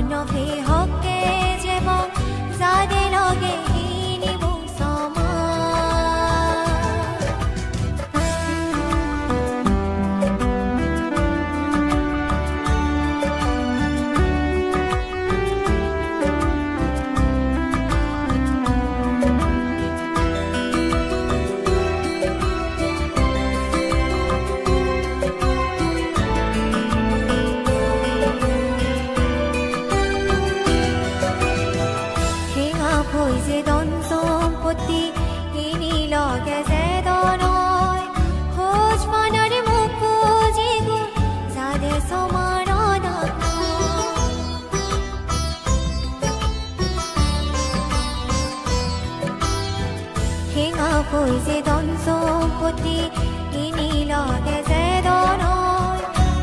নভে হকে যেব যাদে লগে হিনিব সমা যে দন সম্পত্তি ইনি লগে যে দনয় খোঁজ মানারে মুখ পুজি গো যাদে সমারণ হেঙা কই যে দন সম্পত্তি ইনি লগে যে দনয়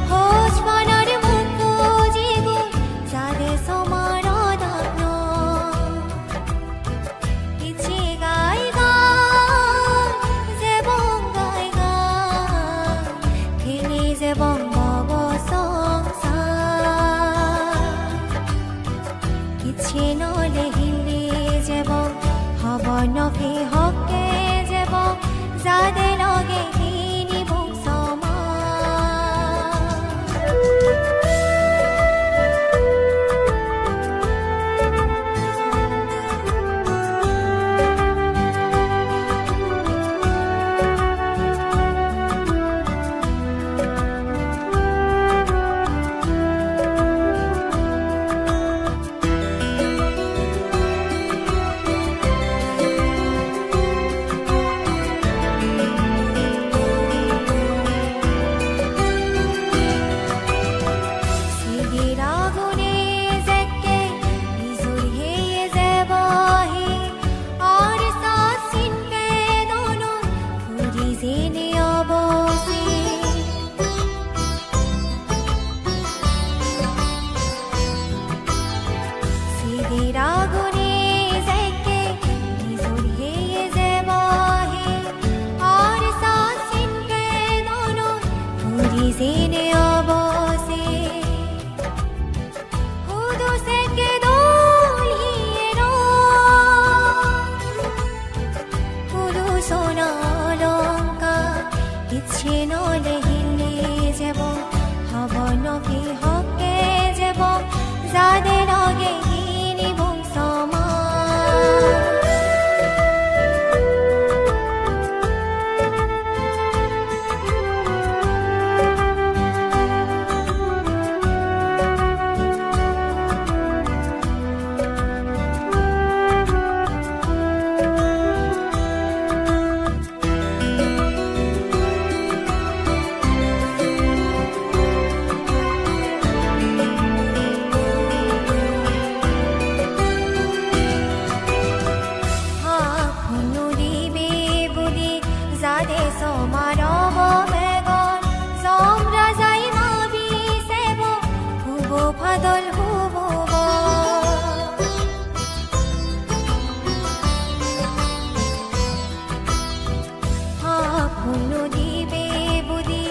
খোঁজ মানারে মুখ পুজি গো যাদে সমারণ নভে হকে যেব যাদে লগে হিনিব সমা নভে হকে যেব যাদে লগে হিনিব সমা যাদে সমারব বেগন সমরা যাই মাবি সেব হুব ফাদল হুব ফুলু দিবে বুদি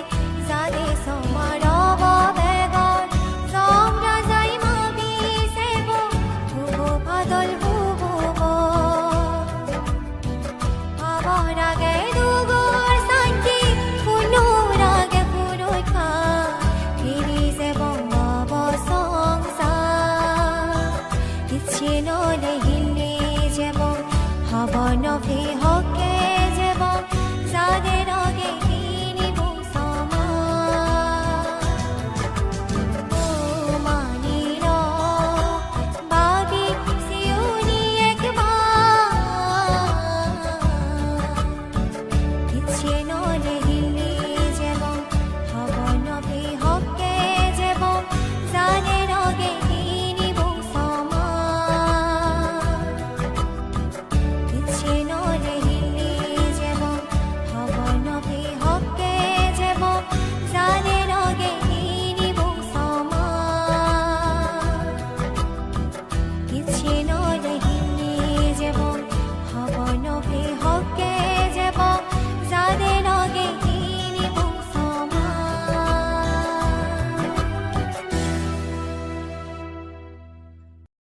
যাদে সমারব বেগন সমরা যাই মাবি সেব হুব ফাদল হুব আবার আগে নভে